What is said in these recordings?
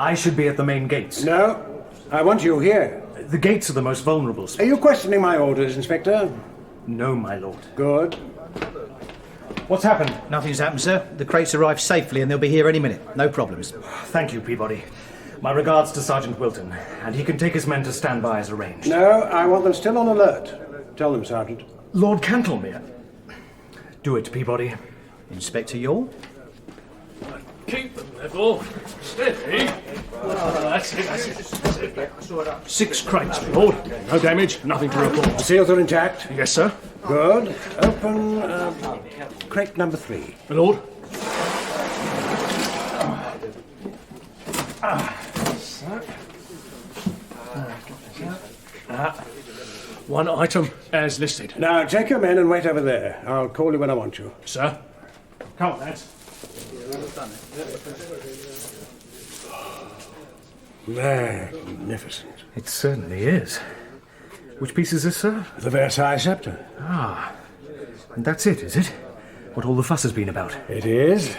I should be at the main gates. No, I want you here. The gates are the most vulnerable spot. Are you questioning my orders, Inspector? No, my lord. Good. What's happened? Nothing's happened, sir. The crates arrived safely and they'll be here any minute. No problems. Thank you, Peabody. My regards to Sergeant Wilton, and he can take his men to stand by as arranged. No, I want them still on alert. Tell them, Sergeant. Lord Cantlemere. Do it, Peabody. Inspector Yall? Keep them level. Steady. That's it. 6 crates, my Lord, no damage, nothing to report. The seals are intact. Yes, sir. Good. Open crate number 3. My lord. One item as listed. Now, take your men and wait over there. I'll call you when I want you. Sir. Come on, lads. Magnificent. It certainly is. Which piece is this, sir? The Versailles scepter. Ah. And that's it, is it? What all the fuss has been about? It is.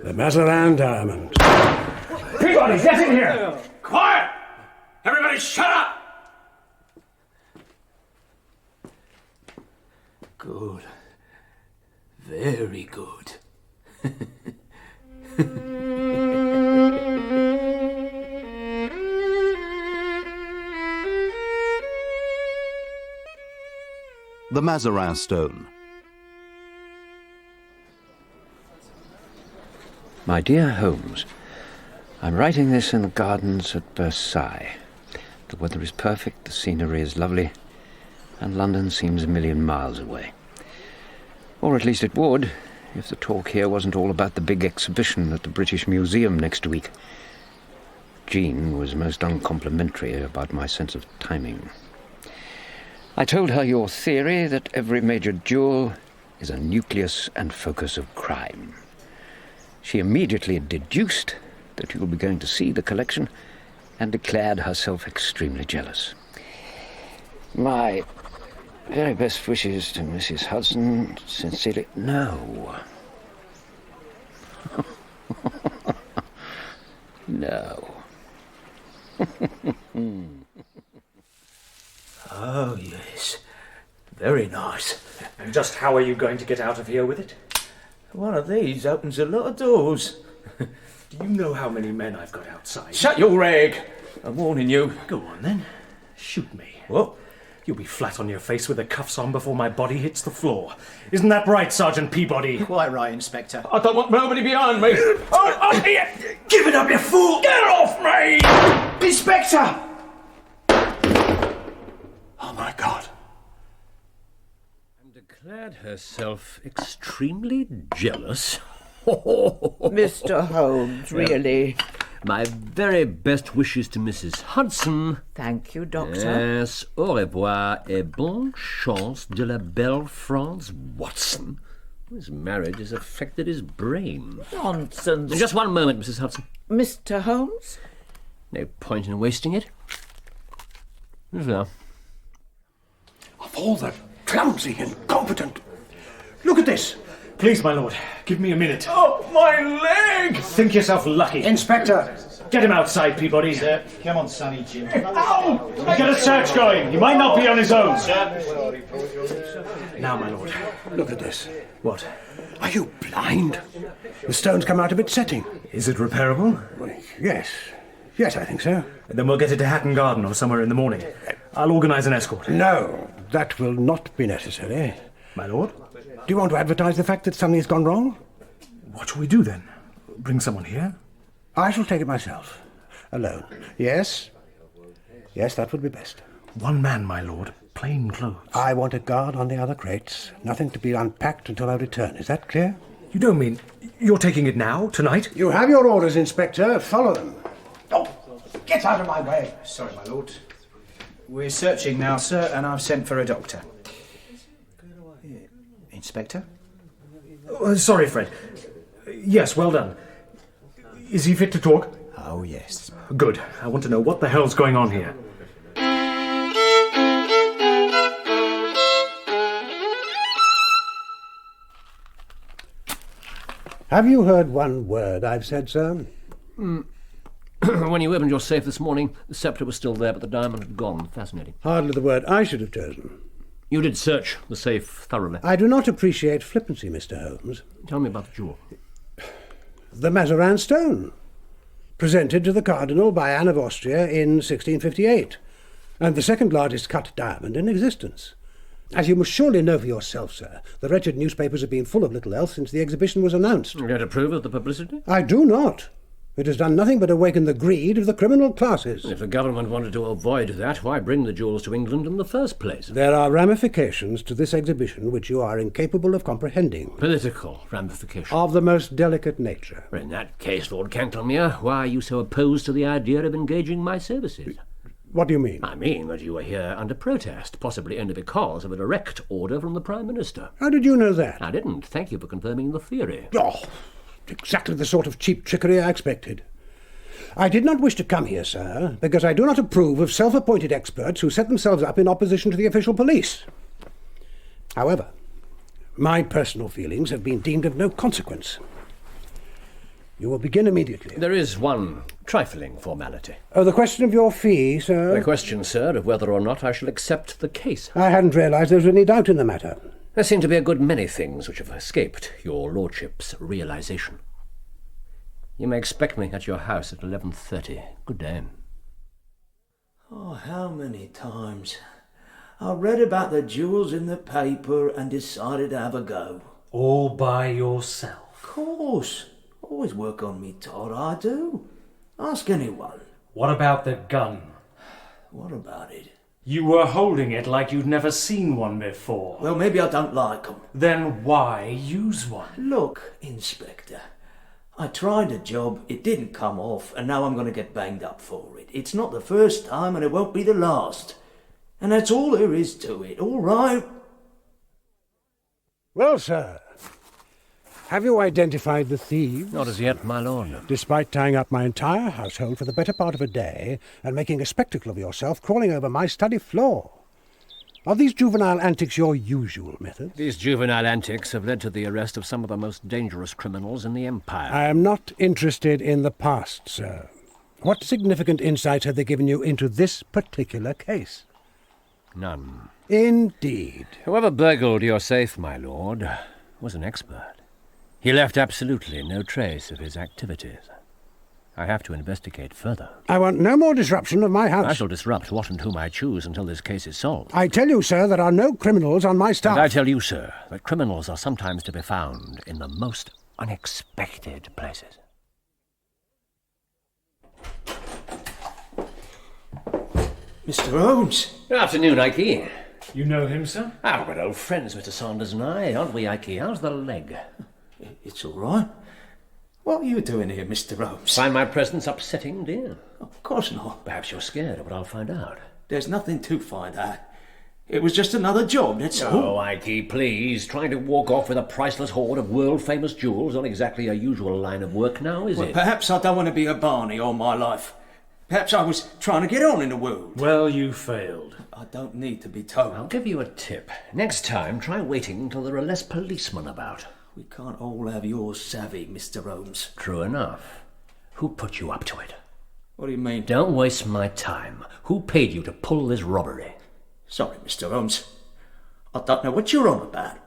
The Mazarin diamond. Peabody, get in here! Quiet! Everybody shut up! Good. Very good. The Mazarin Stone. My dear Holmes, I'm writing this in the gardens at Versailles. The weather is perfect, the scenery is lovely, and London seems a million miles away. Or at least it would, if the talk here wasn't all about the big exhibition at the British Museum next week. Jean was most uncomplimentary about my sense of timing. I told her your theory that every major duel is a nucleus and focus of crime. She immediately deduced that you will be going to see the collection and declared herself extremely jealous. My very best wishes to Mrs. Hudson, sincerely. No. No. Oh, yes. Very nice. And just how are you going to get out of here with it? One of these opens a lot of doors. Do you know how many men I've got outside? Shut your rag! I'm warning you. Go on, then. Shoot me. What? You'll be flat on your face with the cuffs on before my body hits the floor. Isn't that right, Sergeant Peabody? Quite right, Inspector. I don't want nobody behind me. Oh, here! Give it up, you fool! Get off me! Inspector! Oh, my God. And declared herself extremely jealous. Mr. Holmes, really? My very best wishes to Mrs. Hudson. Thank you, Doctor. Yes, au revoir et bonne chance de la belle France Watson. His marriage has affected his brain. Nonsense. Just one moment, Mrs. Hudson. Mr. Holmes? No point in wasting it. There. Of all the clumsy, incompetent... Look at this. Please, my lord, give me a minute. Oh, my leg! Think yourself lucky. Inspector! Get him outside, Peabody. Sir, come on, Sonny Jim. Ow! Get a search going. He might not be on his own. Now, my lord. Look at this. What? Are you blind? The stone's come out of its setting. Is it repairable? Yes. Yes, I think so. Then we'll get it to Hatton Garden or somewhere in the morning. I'll organise an escort. No, that will not be necessary. My lord? Do you want to advertise the fact that something has gone wrong? What shall we do then? Bring someone here? I shall take it myself. Alone. Yes? Yes, that would be best. One man, my lord. Plain clothes. I want a guard on the other crates. Nothing to be unpacked until I return. Is that clear? You don't mean you're taking it now, tonight? You have your orders, Inspector. Follow them. Oh, get out of my way. Sorry, my lord. We're searching now, sir, and I've sent for a doctor. Inspector? Sorry, Fred. Yes, well done. Is he fit to talk? Oh, yes. Good. I want to know what the hell's going on here. Have you heard one word I've said, sir? When you opened your safe this morning, the sceptre was still there, but the diamond had gone. Fascinating. Hardly the word I should have chosen. You did search the safe thoroughly. I do not appreciate flippancy, Mr. Holmes. Tell me about the jewel. The Mazarin stone, presented to the Cardinal by Anne of Austria in 1658, and the second largest cut diamond in existence. As you must surely know for yourself, sir, the wretched newspapers have been full of little else since the exhibition was announced. You don't approve of the publicity? I do not. It has done nothing but awaken the greed of the criminal classes. If the government wanted to avoid that, why bring the jewels to England in the first place? There are ramifications to this exhibition which you are incapable of comprehending. Political ramifications. Of the most delicate nature. In that case, Lord Cantlemere, why are you so opposed to the idea of engaging my services? What do you mean? I mean that you are here under protest, possibly only because of a direct order from the Prime Minister. How did you know that? I didn't. Thank you for confirming the theory. Oh, exactly the sort of cheap trickery I expected. I did not wish to come here, sir, because I do not approve of self-appointed experts who set themselves up in opposition to the official police. However, my personal feelings have been deemed of no consequence. You will begin immediately. There is one trifling formality. Oh, the question of your fee, sir? The question, sir, of whether or not I shall accept the case. I hadn't realised there was any doubt in the matter. There seem to be a good many things which have escaped your lordship's realization. You may expect me at your house at 11:30. Good day. Oh, how many times I read about the jewels in the paper and decided to have a go. All by yourself? Of course. Always work on me, Todd, I do. Ask anyone. What about the gun? What about it? You were holding it like you'd never seen one before. Well, maybe I don't like 'em. Then why use one? Look, Inspector, I tried a job, it didn't come off, and now I'm going to get banged up for it. It's not the first time, and it won't be the last. And that's all there is to it, all right? Well, sir, have you identified the thieves? Not as yet, my lord. Despite tying up my entire household for the better part of a day and making a spectacle of yourself crawling over my study floor. Are these juvenile antics your usual methods? These juvenile antics have led to the arrest of some of the most dangerous criminals in the Empire. I am not interested in the past, sir. What significant insights have they given you into this particular case? None. Indeed. Whoever burgled your safe, my lord, was an expert. He left absolutely no trace of his activities. I have to investigate further. I want no more disruption of my house. I shall disrupt what and whom I choose until this case is solved. I tell you, sir, there are no criminals on my staff. And I tell you, sir, that criminals are sometimes to be found in the most unexpected places. Mr. Holmes. Good afternoon, Ike. You know him, sir? Ah, we're old friends, Mr. Saunders and I, aren't we, Ike? How's the leg? It's all right. What are you doing here, Mr. Holmes? Find my presence upsetting, dear? Of course not. Perhaps you're scared of what I'll find out. There's nothing to find out. It was just another job, that's all. Oh, Ike, please. Trying to walk off with a priceless hoard of world-famous jewels, not exactly a usual line of work now, is Well, it? perhaps I don't want to be a Barney all my life. Perhaps I was trying to get on in the world. Well, you failed. I don't need to be told. I'll give you a tip. Next time, try waiting until there are less policemen about. We can't all have your savvy, Mr. Holmes. True enough. Who put you up to it? What do you mean? Don't waste my time. Who paid you to pull this robbery? Sorry, Mr. Holmes. I don't know what you're on about.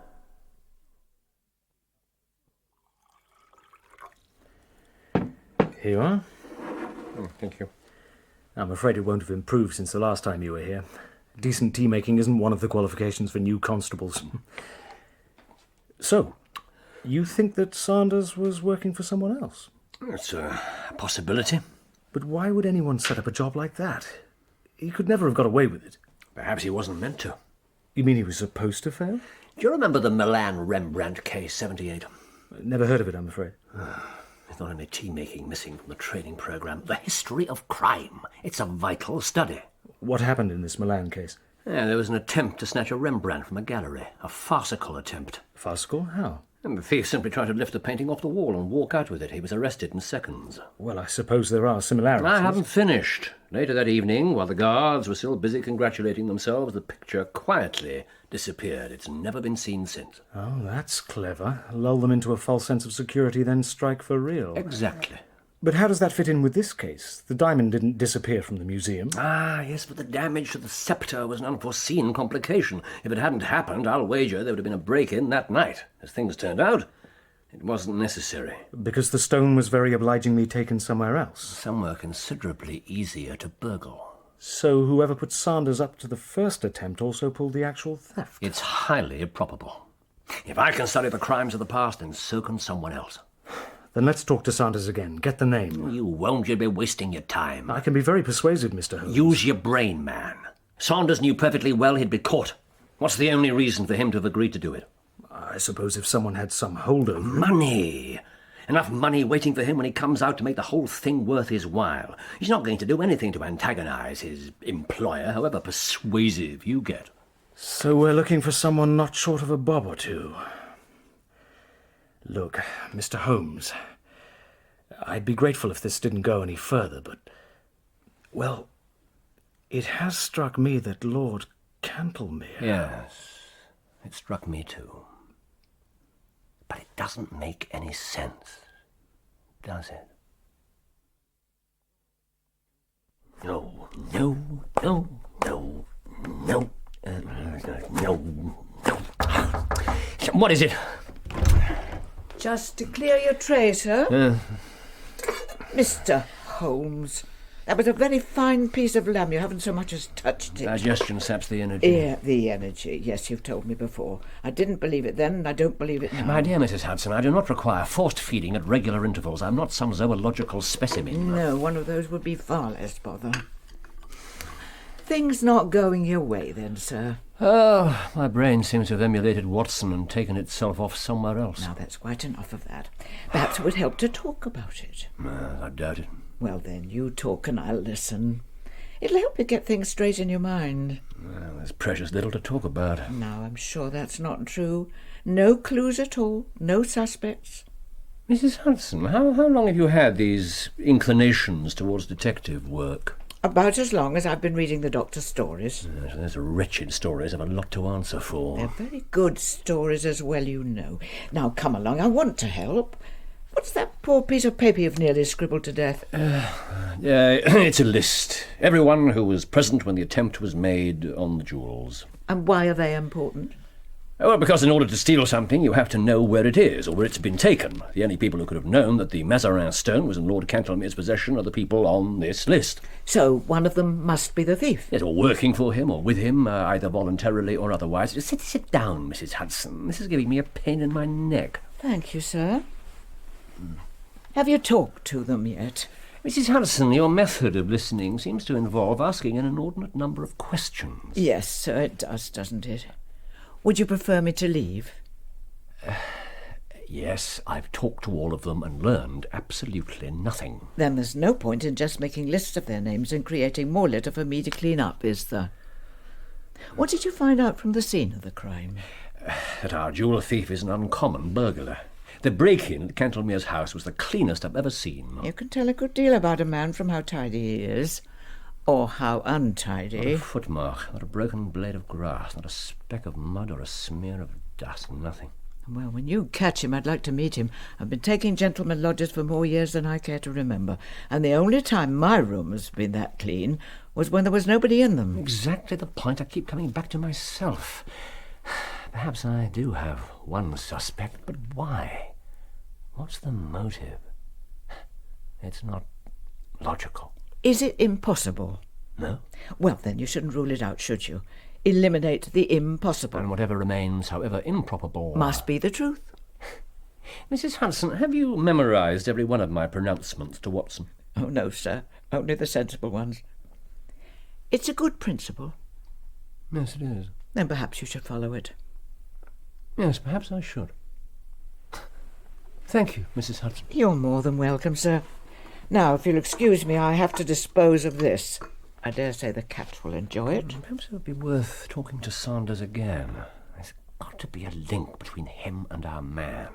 Here you are. Thank you. I'm afraid it won't have improved since the last time you were here. Decent tea-making isn't one of the qualifications for new constables. So, you think that Saunders was working for someone else? It's a possibility. But why would anyone set up a job like that? He could never have got away with it. Perhaps he wasn't meant to. You mean he was supposed to fail? Do you remember the Milan Rembrandt case, 78? Never heard of it, I'm afraid. There's not only tea-making missing from the training programme, the history of crime. It's a vital study. What happened in this Milan case? Yeah, there was an attempt to snatch a Rembrandt from a gallery. A farcical attempt. Farcical? How? And the thief simply tried to lift the painting off the wall and walk out with it. He was arrested in seconds. Well, I suppose there are similarities. I haven't finished. Later that evening, while the guards were still busy congratulating themselves, the picture quietly disappeared. It's never been seen since. Oh, that's clever. Lull them into a false sense of security, then strike for real. Exactly. But how does that fit in with this case? The diamond didn't disappear from the museum. Ah, yes, but the damage to the sceptre was an unforeseen complication. If it hadn't happened, I'll wager there would have been a break-in that night. As things turned out, it wasn't necessary. Because the stone was very obligingly taken somewhere else. Somewhere considerably easier to burgle. So whoever put Sanders up to the first attempt also pulled the actual theft. It's highly improbable. If I can study the crimes of the past, then so can someone else. Then let's talk to Sanders again. Get the name. You won't. You'll be wasting your time. I can be very persuasive, Mr. Holmes. Use your brain, man. Saunders knew perfectly well he'd be caught. What's the only reason for him to have agreed to do it? I suppose if someone had some hold over him. Money. Enough money waiting for him when he comes out to make the whole thing worth his while. He's not going to do anything to antagonize his employer, however persuasive you get. So we're looking for someone not short of a bob or two. Look, Mr. Holmes, I'd be grateful if this didn't go any further, but, well, it has struck me that Lord Cantlemere... Yes, it struck me too. But it doesn't make any sense, does it? No, no, no, no, no, no. What is it? Just to clear your tray, sir. Mr. Holmes, that was a very fine piece of lamb. You haven't so much as touched it. Digestion saps the energy. Yeah, the energy. Yes, you've told me before. I didn't believe it then, and I don't believe it now. My dear Mrs. Hudson, I do not require forced feeding at regular intervals. I'm not some zoological specimen. No, one of those would be far less bother. Things not going your way then, sir? Oh, my brain seems to have emulated Watson and taken itself off somewhere else. Now, that's quite enough of that. Perhaps it would help to talk about it. I doubt it. Well, then, you talk and I'll listen. It'll help you get things straight in your mind. Well, there's precious little to talk about. Now, I'm sure that's not true. No clues at all. No suspects. Mrs. Hudson, how long have you had these inclinations towards detective work? About as long as I've been reading the doctor's stories. Yes, those wretched stories have a lot to answer for. They're very good stories as well, you know. Now, come along. I want to help. What's that poor piece of paper you've nearly scribbled to death? It's a list. Everyone who was present when the attempt was made on the jewels. And why are they important? Well, because in order to steal something, you have to know where it is or where it's been taken. The only people who could have known that the Mazarin stone was in Lord Cantlemere's possession are the people on this list. So one of them must be the thief? Yes, or working for him or with him, either voluntarily or otherwise. Sit down, Mrs. Hudson. This is giving me a pain in my neck. Thank you, sir. Have you talked to them yet? Mrs. Hudson, your method of listening seems to involve asking an inordinate number of questions. Yes, sir, it does, doesn't it? Would you prefer me to leave? Yes, I've talked to all of them and learned absolutely nothing. Then there's no point in just making lists of their names and creating more litter for me to clean up, is there? What did you find out from the scene of the crime? That our jewel thief is an uncommon burglar. The break-in at Cantlemere's house was the cleanest I've ever seen. You can tell a good deal about a man from how tidy he is. Or how untidy. Not a footmark, not a broken blade of grass, not a speck of mud or a smear of dust, nothing. Well, when you catch him, I'd like to meet him. I've been taking gentlemen lodgers for more years than I care to remember, and the only time my room has been that clean was when there was nobody in them. Exactly the point I keep coming back to myself. Perhaps I do have one suspect, but why? What's the motive? It's not logical. Is it impossible? No. Well, then you shouldn't rule it out, should you? Eliminate the impossible. And whatever remains, however improbable... must be the truth. Mrs. Hudson, have you memorised every one of my pronouncements to Watson? Oh, no, sir. Only the sensible ones. It's a good principle. Yes, it is. Then perhaps you should follow it. Yes, perhaps I should. Thank you, Mrs. Hudson. You're more than welcome, sir. Now, if you'll excuse me, I have to dispose of this. I dare say the cat will enjoy it. Perhaps it would be worth talking to Sanders again. There's got to be a link between him and our man.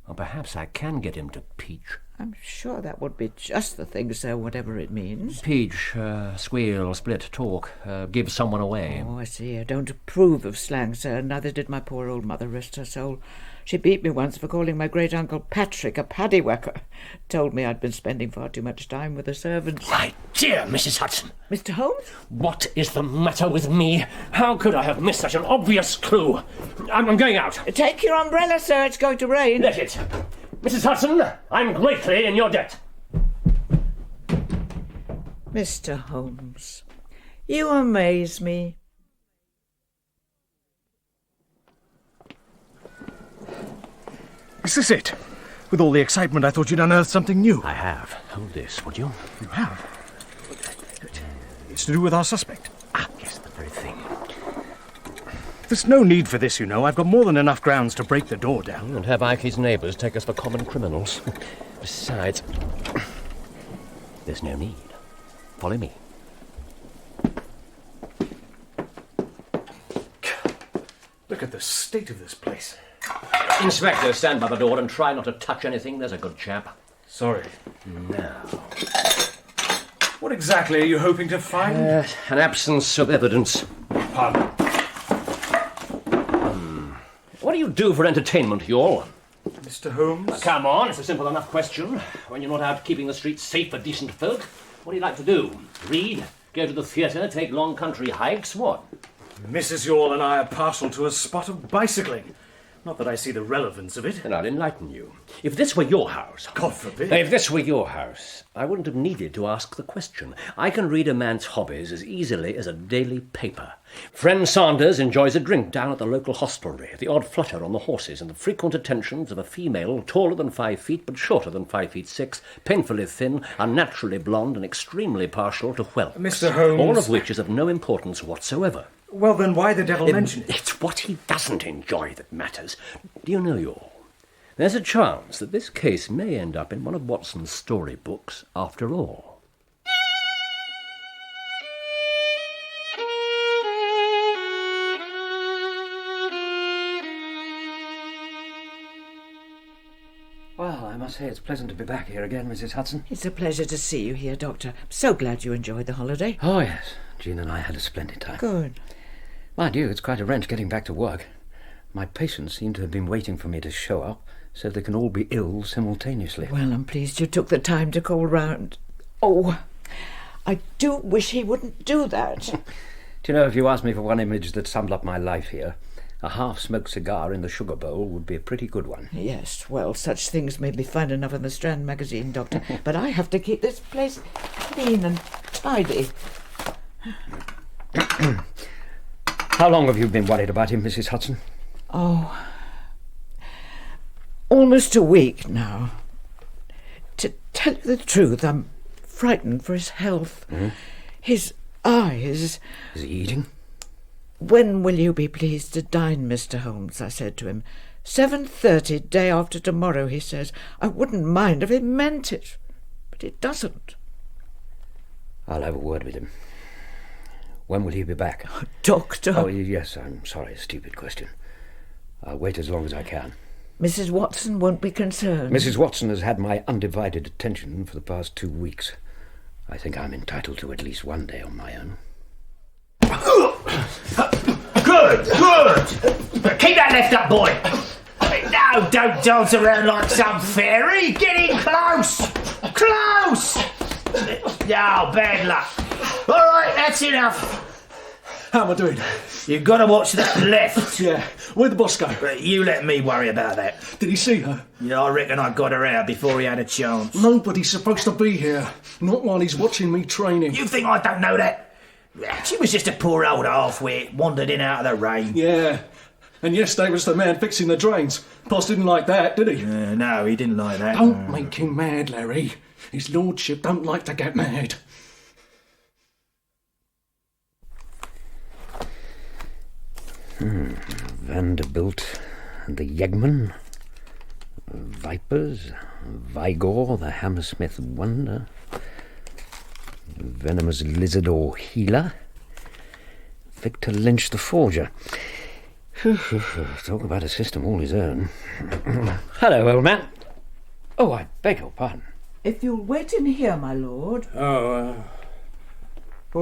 Or perhaps I can get him to peach. I'm sure that would be just the thing, sir, whatever it means. Peach, squeal, split, talk, give someone away. Oh, I see. I don't approve of slang, sir. Neither did my poor old mother, rest her soul. She beat me once for calling my great-uncle Patrick a paddywhacker. Told me I'd been spending far too much time with the servants. My dear Mrs. Hudson! Mr. Holmes? What is the matter with me? How could I have missed such an obvious clue? I'm going out. Take your umbrella, sir. It's going to rain. Let it. Mrs. Hudson, I'm greatly in your debt. Mr. Holmes, you amaze me. Is this it? With all the excitement, I thought you'd unearthed something new. I have. Hold this, would you? You have? It's to do with our suspect. Ah, yes, the very thing. There's no need for this, you know. I've got more than enough grounds to break the door down. And have Ikey's neighbours take us for common criminals. Besides, there's no need. Follow me. Look at the state of this place. Inspector, stand by the door and try not to touch anything. There's a good chap. Sorry. Now, What exactly are you hoping to find? an absence of evidence. Pardon? What do you do for entertainment, Yall? Mr. Holmes? Come on, it's a simple enough question. When you're not out keeping the streets safe for decent folk, what do you like to do? Read? Go to the theatre? Take long country hikes? What? Mrs. Yall and I are partial to a spot of bicycling. Not that I see the relevance of it. Then I'll enlighten you. If this were your house... God forbid. If this were your house, I wouldn't have needed to ask the question. I can read a man's hobbies as easily as a daily paper. Friend Sanders enjoys a drink down at the local hostelry, the odd flutter on the horses, and the frequent attentions of a female taller than 5 feet but shorter than 5 feet 6, painfully thin, unnaturally blonde, and extremely partial to whelps. Mr. Holmes... All of which is of no importance whatsoever. Well, then why the devil mention it? It's what he doesn't enjoy that matters. Do you know, Yall? There's a chance that this case may end up in one of Watson's storybooks after all. Well, I must say it's pleasant to be back here again, Mrs. Hudson. It's a pleasure to see you here, Doctor. I'm so glad you enjoyed the holiday. Oh, yes. Jean and I had a splendid time. Good. Mind you, it's quite a wrench getting back to work. My patients seem to have been waiting for me to show up so they can all be ill simultaneously. Well, I'm pleased you took the time to call round. Oh, I do wish he wouldn't do that. Do you know, if you asked me for one image that summed up my life here, a half-smoked cigar in the sugar bowl would be a pretty good one. Yes, well, such things may be fine enough in the Strand Magazine, Doctor, but I have to keep this place clean and tidy. How long have you been worried about him, Mrs. Hudson? Oh, almost a week now. To tell you the truth, I'm frightened for his health. His eyes... Is he eating? When will you be pleased to dine, Mr. Holmes? I said to him. 7:30, day after tomorrow, he says. I wouldn't mind if it meant it, but it doesn't. I'll have a word with him. When will he be back? Oh, Doctor. Oh, yes, I'm sorry, a stupid question. I'll wait as long as I can. Mrs. Watson won't be concerned. Mrs. Watson has had my undivided attention for the past 2 weeks. I think I'm entitled to at least one day on my own. Good, good! Keep that left up, boy! No, don't dance around like some fairy! Get in close! Close! No, bad luck. All right, that's enough. How am I doing? You've got to watch that left. Yeah. Where'd the boss go? You let me worry about that. Did he see her? Yeah, I reckon I got her out before he had a chance. Nobody's supposed to be here. Not while he's watching me training. You think I don't know that? She was just a poor old half-wit, wandered in out of the rain. Yeah. And yesterday was the man fixing the drains. Boss didn't like that, did he? No, he didn't like that. Don't make him mad, Larry. His lordship don't like to get mad. Vanderbilt and the Yeggman, Vipers, Vigor, the Hammersmith Wonder, Venomous Lizard or Healer, Victor Lynch the Forger. Talk about a system all his own. Hello, old man. Oh, I beg your pardon. If you'll wait in here, my lord. Who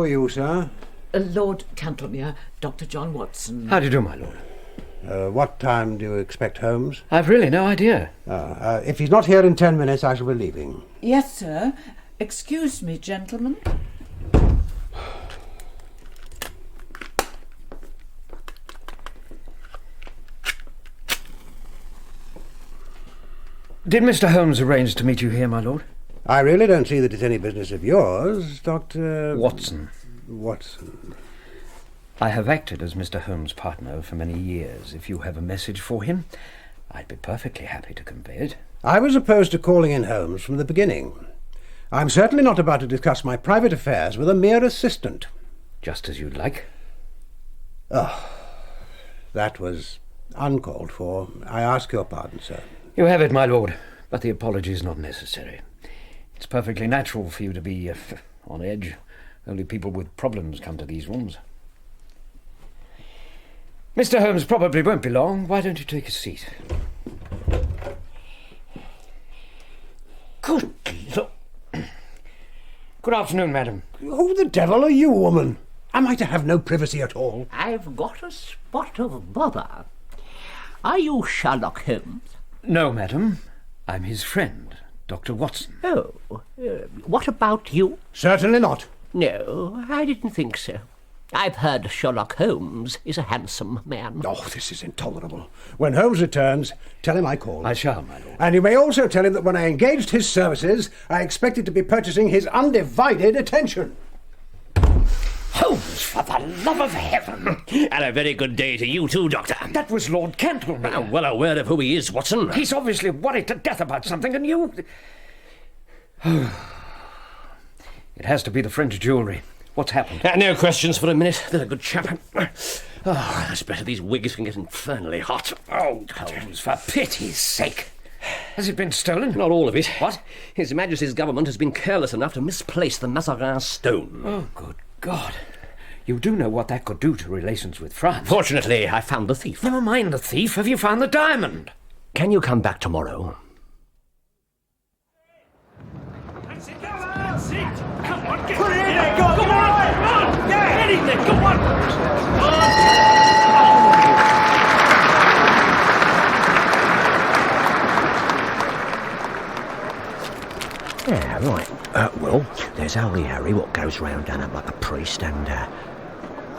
are you, sir? Lord Cantlemere, Dr. John Watson. How do you do, my lord? What time do you expect Holmes? I've really no idea. If he's not here in 10 minutes, I shall be leaving. Yes, sir. Excuse me, gentlemen. Did Mr. Holmes arrange to meet you here, my lord? I really don't see that it's any business of yours, Dr. Watson. Watson. I have acted as Mr. Holmes' partner for many years. If you have a message for him, I'd be perfectly happy to convey it. I was opposed to calling in Holmes from the beginning. I'm certainly not about to discuss my private affairs with a mere assistant. Just as you'd like. Oh, that was uncalled for. I ask your pardon, sir. You have it, my lord, but the apology is not necessary. It's perfectly natural for you to be on edge. Only people with problems come to these rooms. Mr. Holmes probably won't be long. Why don't you take a seat? Good Lord. Good afternoon, madam. Who the devil are you, woman? Am I to have no privacy at all? I've got a spot of bother. Are you Sherlock Holmes? No, madam. I'm his friend, Dr. Watson. Oh, what about you? Certainly not. No, I didn't think so. I've heard Sherlock Holmes is a handsome man. Oh, this is intolerable. When Holmes returns, tell him I called. I shall, my lord. And you may also tell him that when I engaged his services, I expected to be purchasing his undivided attention. Holmes, for the love of heaven! And a very good day to you too, Doctor. That was Lord Cantlemere. I'm well aware of who he is, Watson. He's obviously worried to death about something, and you... It has to be the French jewellery. What's happened? No questions for a minute. There's a good chap. Oh, that's better. These wigs can get infernally hot. Oh, Holmes, for pity's sake. Has it been stolen? Not all of it. What? His Majesty's government has been careless enough to misplace the Mazarin stone. Oh, good God. You do know what that could do to relations with France. Fortunately, I found the thief. Never mind the thief. Have you found the diamond? Can you come back tomorrow? Put it in there, go on! Get in there, go on! Yeah, right. Well, there's Holy Harry, what goes round done up like a priest, and,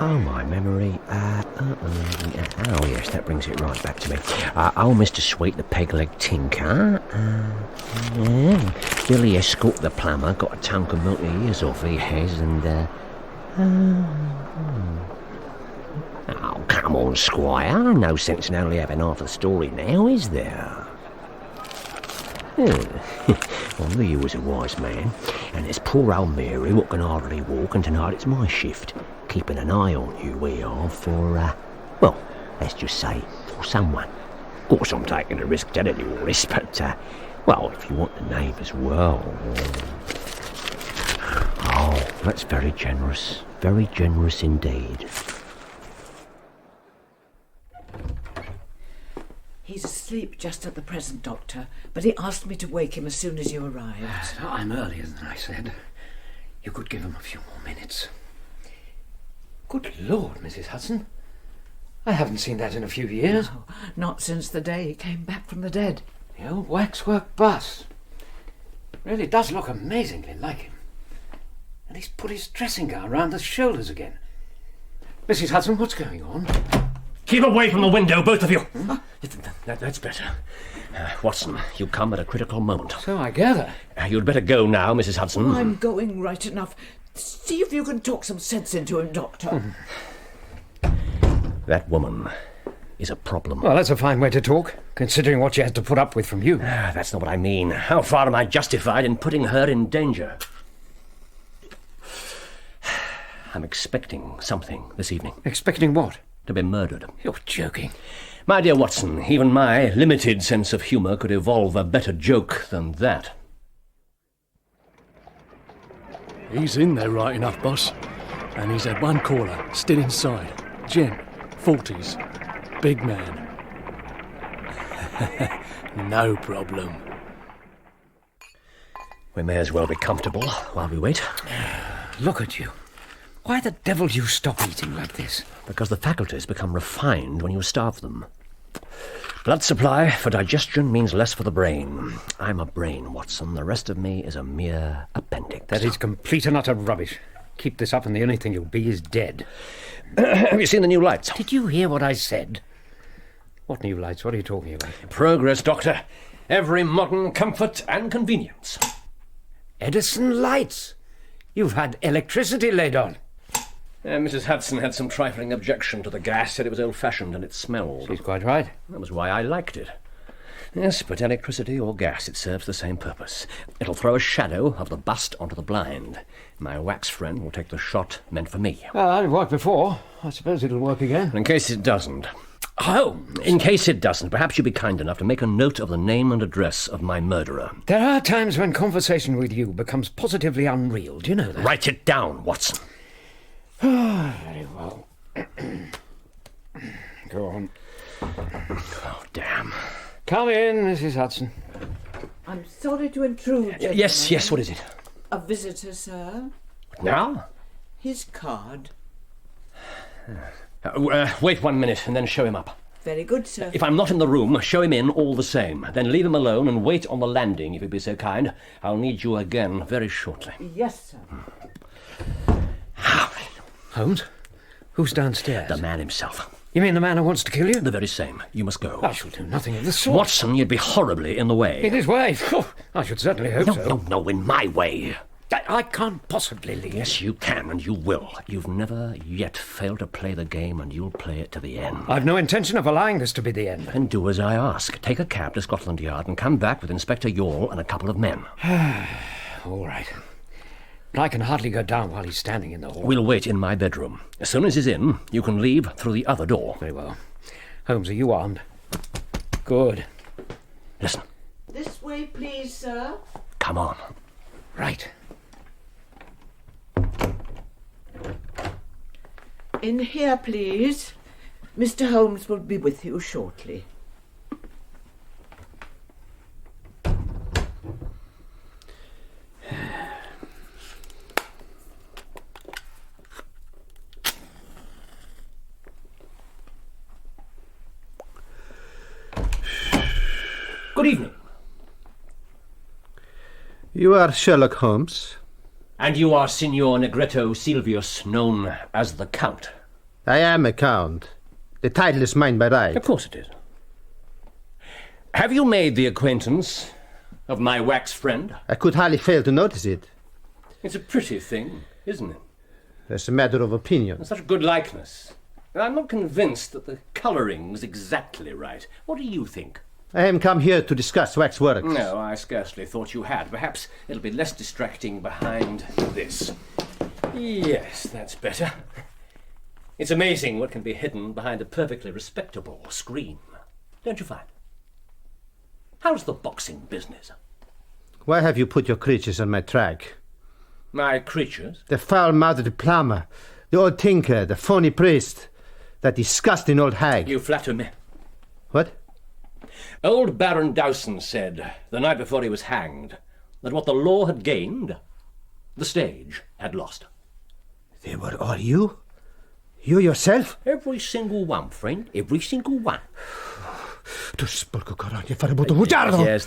oh, my memory, oh, yes, that brings it right back to me. Oh, Mr. Sweet, the peg-leg tinker, Billy Escort, the plumber, got a tunk of milky ears off he has, and, oh, come on, Squire, no sense in only having half the story now, is there? I knew you was a wise man. And there's poor old Mary, what can hardly walk, and tonight it's my shift. Keeping an eye on you, we are, for, well, let's just say, for someone. Of course, I'm taking a risk telling you all this, but, well, if you want the name as well... Oh, that's very generous indeed. He's asleep just at the present, Doctor, but he asked me to wake him as soon as you arrived. I'm earlier than I said. You could give him a few more minutes. Good Lord, Mrs. Hudson. I haven't seen that in a few years. No, not since the day he came back from the dead. The old waxwork bust. Really does look amazingly like him. And he's put his dressing gown round the shoulders again. Mrs. Hudson, what's going on? Keep away from the window, both of you. That's better. Watson, you come at a critical moment. So I gather. You'd better go now, Mrs. Hudson. Oh, I'm going right enough. See if you can talk some sense into him, Doctor. That woman is a problem. Well, that's a fine way to talk, considering what she has to put up with from you. That's not what I mean. How far am I justified in putting her in danger? I'm expecting something this evening. Expecting what? To be murdered. You're joking. My dear Watson, even my limited sense of humour could evolve a better joke than that. He's in there right enough, boss. And he's had one caller, still inside. Gent, 40s. Big man. No problem. We may as well be comfortable while we wait. Look at you. Why the devil do you stop eating like this? Because the faculties become refined when you starve them. Blood supply for digestion means less for the brain. I'm a brain, Watson. The rest of me is a mere appendix. That is complete and utter rubbish. Keep this up and the only thing you'll be is dead. Have you seen the new lights? Did you hear what I said? What new lights? What are you talking about? Progress, Doctor. Every modern comfort and convenience. Edison lights? You've had electricity laid on. Mrs. Hudson had some trifling objection to the gas, said it was old-fashioned and it smelled. She's quite right. That was why I liked it. Yes, but electricity or gas, it serves the same purpose. It'll throw a shadow of the bust onto the blind. My wax friend will take the shot meant for me. Well, it worked before. I suppose it'll work again. In case it doesn't. Oh, in case it doesn't, perhaps you'd be kind enough to make a note of the name and address of my murderer. There are times when conversation with you becomes positively unreal. Do you know that? Write it down, Watson. Very well. Go on. Oh, damn. Come in, Mrs. Hudson. I'm sorry to intrude, gentlemen. Yes, what is it? A visitor, sir. Now? His card. Wait 1 minute and then show him up. Very good, sir. If I'm not in the room, show him in all the same. Then leave him alone and wait on the landing, if you'd be so kind. I'll need you again very shortly. Yes, sir. Holmes? Who's downstairs? The man himself. You mean the man who wants to kill you? The very same. You must go. I shall do nothing of the sort. Watson, you'd be horribly in the way. In his way? Oh, I should certainly hope so. No, in my way. I can't possibly leave. Yes, you can, and you will. You've never yet failed to play the game, and you'll play it to the end. I've no intention of allowing this to be the end. Then do as I ask. Take a cab to Scotland Yard and come back with Inspector Youghal and a couple of men. All right. But I can hardly go down while he's standing in the hall. We'll wait in my bedroom. As soon as he's in, you can leave through the other door. Very well. Holmes, are you armed? Good. Listen. This way, please, sir. Come on. Right. In here, please. Mr. Holmes will be with you shortly. Good evening. You are Sherlock Holmes? And you are Signor Negretto Silvius, known as the Count. I am a count. The title is mine by right. Of course it is. Have you made the acquaintance of my wax friend? I could hardly fail to notice it. It's a pretty thing, isn't it? That's a matter of opinion. Such a good likeness. And I'm not convinced that the colouring's exactly right. What do you think? I am come here to discuss waxworks. No, I scarcely thought you had. Perhaps it'll be less distracting behind this. Yes, that's better. It's amazing what can be hidden behind a perfectly respectable screen. Don't you find? How's the boxing business? Why have you put your creatures on my track? My creatures? The foul-mouthed plumber, the old tinker, the phony priest, that disgusting old hag. You flatter me. What? Old Baron Dowson said, the night before he was hanged, that what the law had gained, the stage had lost. They were all you? You yourself? Every single one, friend. Every single one. Yes,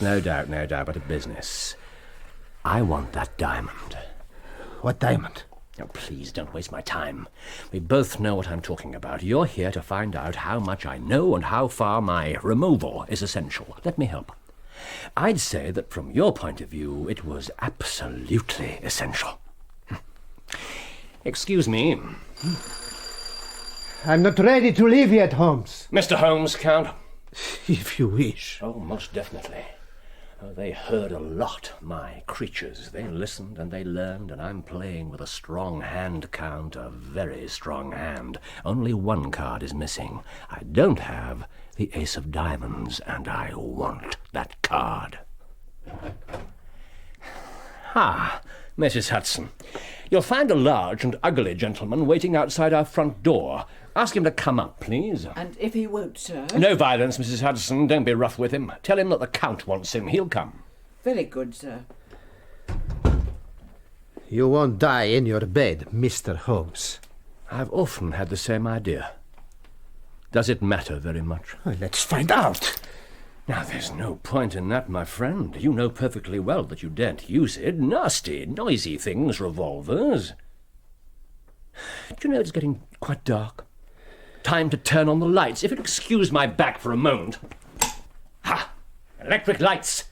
no doubt, but a business. I want that diamond. What diamond? Oh, please don't waste my time. We both know what I'm talking about. You're here to find out how much I know and how far my removal is essential. Let me help. I'd say that from your point of view, it was absolutely essential. Excuse me. I'm not ready to leave yet, Holmes. Mr. Holmes, Count. If you wish. Oh, most definitely. Oh, they heard a lot, my creatures. They listened and they learned, and I'm playing with a strong hand, Count, a very strong hand. Only one card is missing. I don't have the ace of diamonds, and I want that card. Ah, Mrs. Hudson. You'll find a large and ugly gentleman waiting outside our front door. Ask him to come up, please. And if he won't, sir? No violence, Mrs. Hudson. Don't be rough with him. Tell him that the Count wants him. He'll come. Very good, sir. You won't die in your bed, Mr. Holmes. I've often had the same idea. Does it matter very much? Well, let's find out. Now, there's no point in that, my friend. You know perfectly well that you daren't use it. Nasty, noisy things, revolvers. Do you know it's getting quite dark? Time to turn on the lights. If you'll excuse my back for a moment. Ha! Electric lights,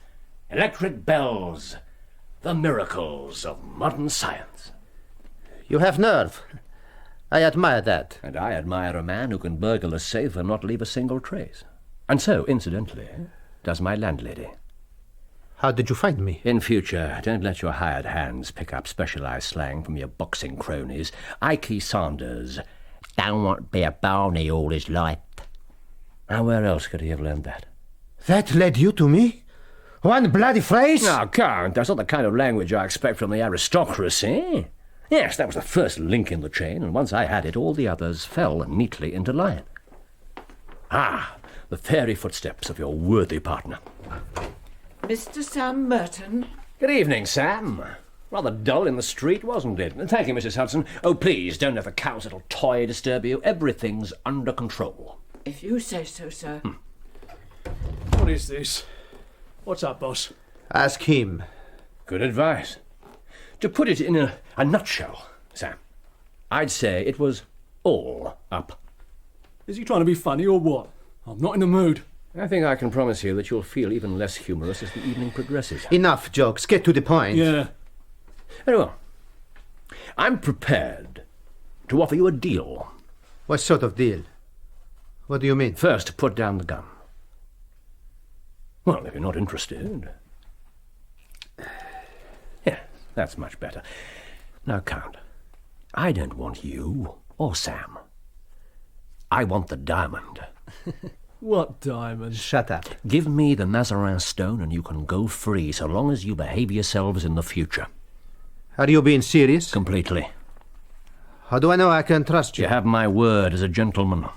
electric bells. The miracles of modern science. You have nerve. I admire that. And I admire a man who can burgle a safe and not leave a single trace. And so, incidentally, does my landlady. How did you find me? In future, don't let your hired hands pick up specialised slang from your boxing cronies. Ikey Saunders don't want to be a barney all his life. Now, where else could he have learned that? That led you to me? One bloody phrase? No, Count, that's not the kind of language I expect from the aristocracy. Yes, that was the first link in the chain, and once I had it, all the others fell neatly into line. Ah, the fairy footsteps of your worthy partner. Mr. Sam Merton. Good evening, Sam. Rather dull in the street, wasn't it? Thank you, Mrs. Hudson. Oh, please, don't let the cow's little toy disturb you. Everything's under control. If you say so, sir. What is this? What's up, boss? Ask him. Good advice. To put it in a nutshell, Sam, I'd say it was all up. Is he trying to be funny or what? I'm not in the mood. I think I can promise you that you'll feel even less humorous as the evening progresses. Enough jokes. Get to the point. Yeah. Very well. I'm prepared to offer you a deal. What sort of deal? What do you mean? First, put down the gun. Well, if you're not interested... Yeah, that's much better. Now, Count, I don't want you or Sam. I want the diamond. What diamond? Shut up. Give me the Mazarin stone and you can go free so long as you behave yourselves in the future. Are you being serious? Completely. How do I know I can trust you? You have my word as a gentleman.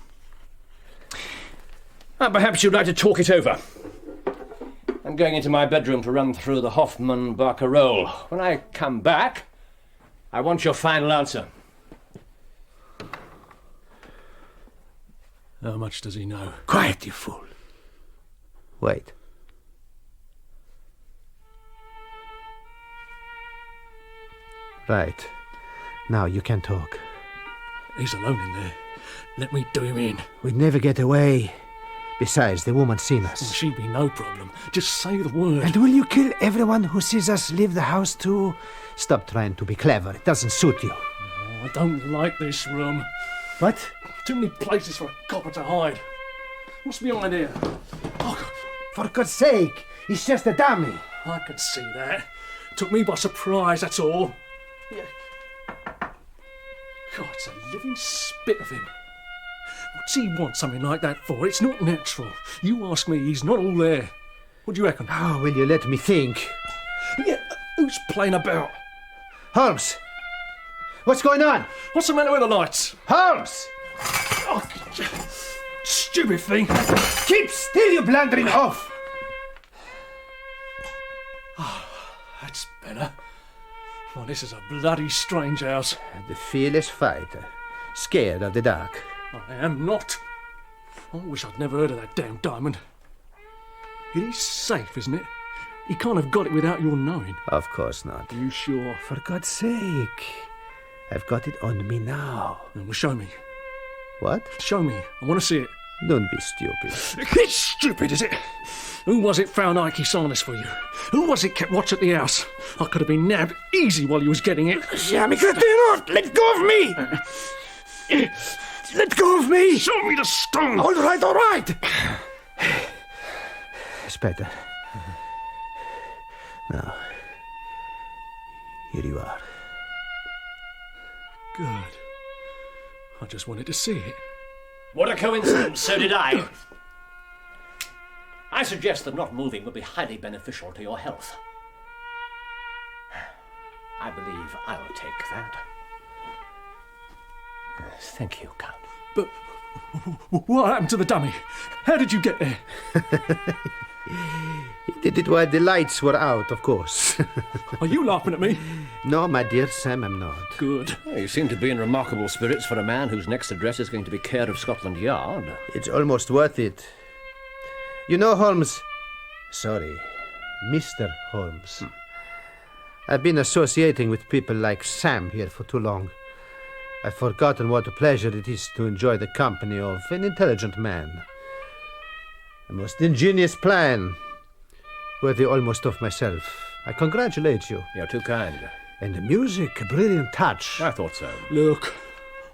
Perhaps you'd like to talk it over. I'm going into my bedroom to run through the Hoffman Barcarolle. When I come back, I want your final answer. How much does he know? Quiet, you fool. Wait. Right. Now you can talk. He's alone in there. Let me do him in. We'd never get away. Besides, the woman's seen us. She'd be no problem. Just say the word. And will you kill everyone who sees us leave the house too? Stop trying to be clever. It doesn't suit you. Oh, I don't like this room. What? Too many places for a copper to hide. What's behind here? Oh, For God's sake, he's just a dummy. I could see that. Took me by surprise, that's all. Yeah. God, it's a living spit of him. What's he want something like that for? It's not natural. You ask me, he's not all there. What do you reckon? Oh, will you let me think? Yeah, who's playing about? Holmes! What's going on? What's the matter with the lights? Holmes! Oh, stupid thing. Keep still, you blundering oaf! That's better. Well, this is a bloody strange house. The fearless fighter, scared of the dark. I am not. I wish I'd never heard of that damn diamond. It is safe, isn't it? He can't have got it without your knowing. Of course not. Are you sure? For God's sake. I've got it on me now. Well, show me. What? Show me. I want to see it. Don't be stupid. It's stupid, is it? Who was it found Ikey Sarnes for you? Who was it kept watch at the house? I could have been nabbed easy while you was getting it. Jamais que not! Let go of me! Let go of me! Show me the stone! All right, all right! It's better. Now, here you are. Good. I just wanted to see it. What a coincidence, so did I. I suggest that not moving would be highly beneficial to your health. I believe I'll take that. Thank you, Count. But What happened to the dummy? How did you get there? He did it while the lights were out, of course. Are you laughing at me? No, my dear Sam, I'm not. Good. Well, you seem to be in remarkable spirits for a man whose next address is going to be care of Scotland Yard. It's almost worth it. You know, Holmes... Sorry, Mr. Holmes. I've been associating with people like Sam here for too long. I've forgotten what a pleasure it is to enjoy the company of an intelligent man. A most ingenious plan, worthy almost of myself. I congratulate you. You're too kind. And the music, a brilliant touch. I thought so. Look,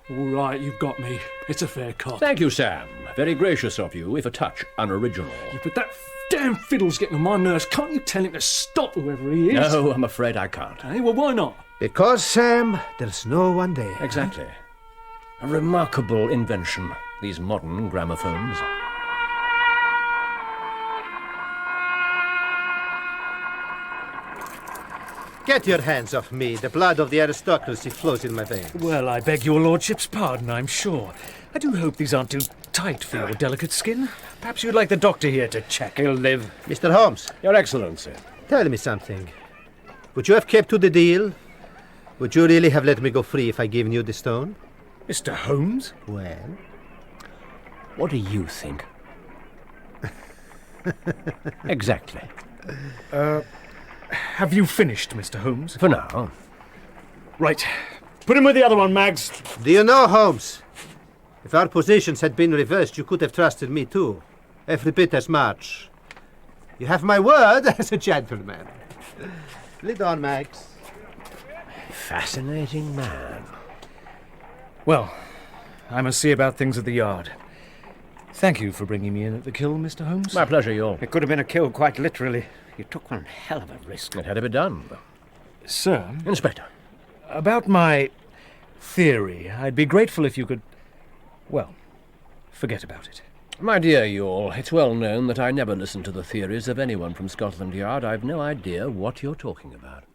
all right, you've got me. It's a fair cop. Thank you, Sam. Very gracious of you, if a touch unoriginal. Yeah, but that damn fiddle's getting on my nerves. Can't you tell him to stop, whoever he is? No, I'm afraid I can't. Hey, well, why not? Because, Sam, there's no one there. Exactly. A remarkable invention, these modern gramophones. Get your hands off me. The blood of the aristocracy flows in my veins. Well, I beg your lordship's pardon, I'm sure. I do hope these aren't too tight for your delicate skin. Perhaps you'd like the doctor here to check. He'll live. Mr. Holmes. Your Excellency. Tell me something. Would you have kept to the deal? Would you really have let me go free if I given you the stone? Mr. Holmes? Well? What do you think? Exactly. Have you finished, Mr. Holmes? For now. Right. Put him with the other one, Mags. Do you know, Holmes? If our positions had been reversed, you could have trusted me too. Every bit as much. You have my word as a gentleman. Lead on, Max. Fascinating man. Well, I must see about things at the yard. Thank you for bringing me in at the kill, Mr. Holmes. My pleasure, York. It could have been a kill, quite literally. You took one hell of a risk. It had to be done. Sir? Inspector. About my theory, I'd be grateful if you could... Well, forget about it. My dear Youll, it's well known that I never listen to the theories of anyone from Scotland Yard. I've no idea what you're talking about.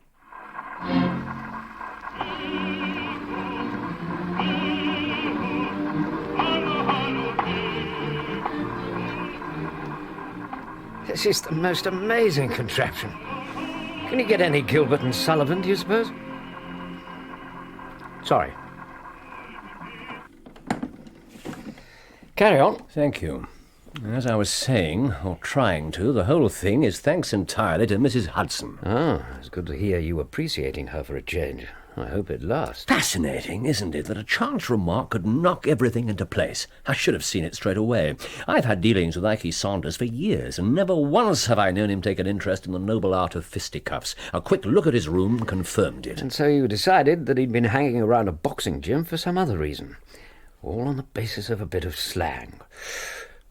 This is the most amazing contraption. Can you get any Gilbert and Sullivan, do you suppose? Sorry. Carry on. Thank you. As I was saying, or trying to, the whole thing is thanks entirely to Mrs. Hudson. Ah, it's good to hear you appreciating her for a change. I hope it lasts. Fascinating, isn't it, that a chance remark could knock everything into place? I should have seen it straight away. I've had dealings with Ikey Saunders for years, and never once have I known him take an interest in the noble art of fisticuffs. A quick look at his room confirmed it. And so you decided that he'd been hanging around a boxing gym for some other reason. All on the basis of a bit of slang.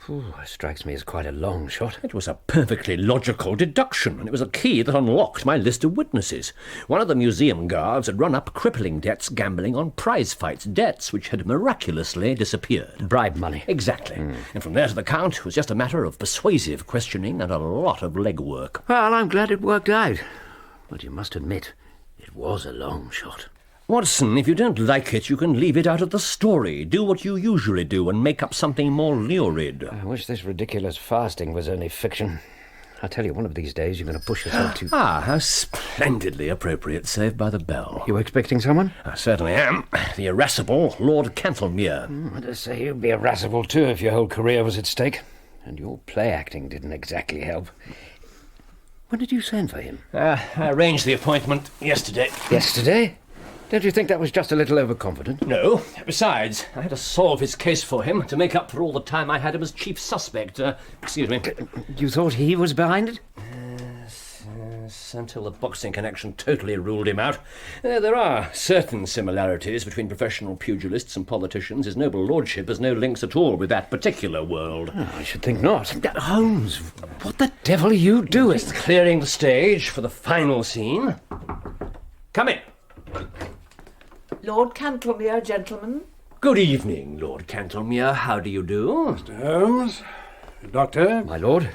It strikes me as quite a long shot. It was a perfectly logical deduction, and it was a key that unlocked my list of witnesses. One of the museum guards had run up crippling debts gambling on prize fights, debts which had miraculously disappeared. Bribe money. Exactly. And from there to the Count, it was just a matter of persuasive questioning and a lot of legwork. Well, I'm glad it worked out. But you must admit, it was a long shot. Watson, if you don't like it, you can leave it out of the story. Do what you usually do and make up something more lurid. I wish this ridiculous fasting was only fiction. I tell you, one of these days you're going to push yourself to... Ah, how splendidly appropriate, saved by the bell. You expecting someone? I certainly am. The irascible Lord Cantlemere. I dare say you'd be irascible too if your whole career was at stake. And your play acting didn't exactly help. When did you send for him? I arranged the appointment yesterday. Yesterday? Don't you think that was just a little overconfident? No. Besides, I had to solve his case for him to make up for all the time I had him as chief suspect. Excuse me. You thought he was behind it? Yes, until the boxing connection totally ruled him out. There are certain similarities between professional pugilists and politicians. His noble lordship has no links at all with that particular world. Oh, I should think not. Holmes, what the devil are you doing? Just clearing the stage for the final scene. Come in. Lord Cantlemere, gentlemen. Good evening, Lord Cantlemere. How do you do? Mr. Holmes. Doctor. My lord.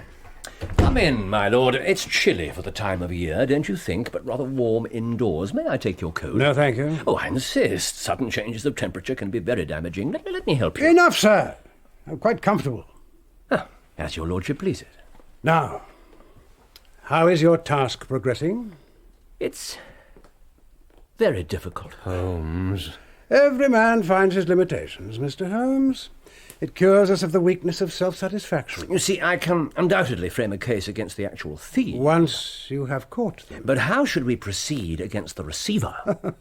Come in, my lord. It's chilly for the time of year, don't you think, but rather warm indoors. May I take your coat? No, thank you. Oh, I insist. Sudden changes of temperature can be very damaging. Let me help you. Enough, sir. I'm quite comfortable. As your lordship pleases. Now, how is your task progressing? It's very difficult. Holmes. Every man finds his limitations, Mr. Holmes. It cures us of the weakness of self-satisfaction. You see, I can undoubtedly frame a case against the actual thief. Once you have caught them. But how should we proceed against the receiver?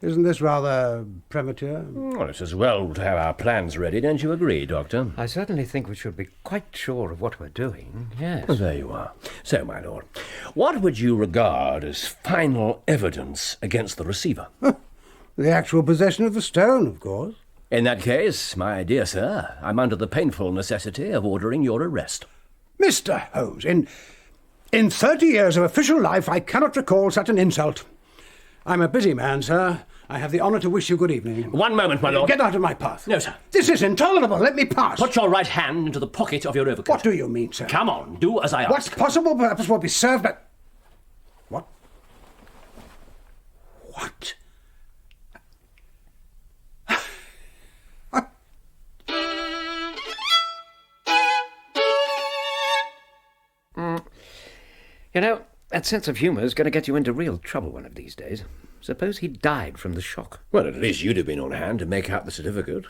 Isn't this rather premature? Well, it's as well to have our plans ready, don't you agree, Doctor? I certainly think we should be quite sure of what we're doing, yes. Well, there you are. So, my lord, what would you regard as final evidence against the receiver? The actual possession of the stone, of course. In that case, my dear sir, I'm under the painful necessity of ordering your arrest. Mr. Holmes, in 30 years of official life, I cannot recall such an insult. I'm a busy man, sir. I have the honour to wish you good evening. One moment, my lord. Get out of my path. No, sir. This is intolerable. Let me pass. Put your right hand into the pocket of your overcoat. What do you mean, sir? Come on, do as I ask. What possible purpose will be served by... What? What? You know, that sense of humour is going to get you into real trouble one of these days. Suppose he died from the shock. Well, at least you'd have been on hand to make out the certificate.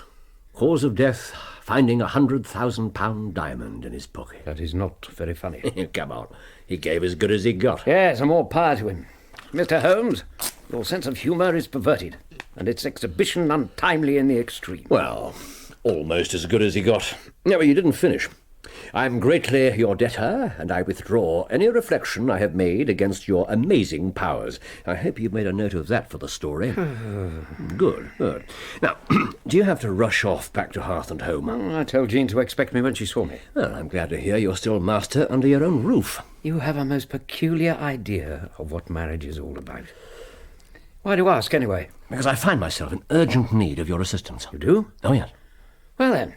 Cause of death, finding £100,000 diamond in his pocket. That is not very funny. Come on, he gave as good as he got. Yes, and more power to him. Mr. Holmes, your sense of humour is perverted, and its exhibition untimely in the extreme. Well, almost as good as he got. No, but you didn't finish. I'm greatly your debtor, and I withdraw any reflection I have made against your amazing powers. I hope you've made a note of that for the story. Good, good. Now, do you have to rush off back to Hearth and Home? I told Jean to expect me when she saw me. Well, I'm glad to hear you're still master under your own roof. You have a most peculiar idea of what marriage is all about. Why do you ask, anyway? Because I find myself in urgent need of your assistance. You do? Oh, yes. Well, then,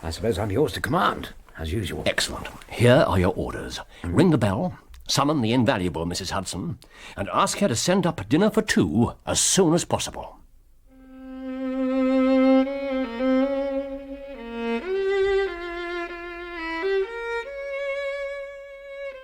I suppose I'm yours to command. As usual. Excellent. Here are your orders. Ring the bell, summon the invaluable Mrs. Hudson, and ask her to send up dinner for two as soon as possible.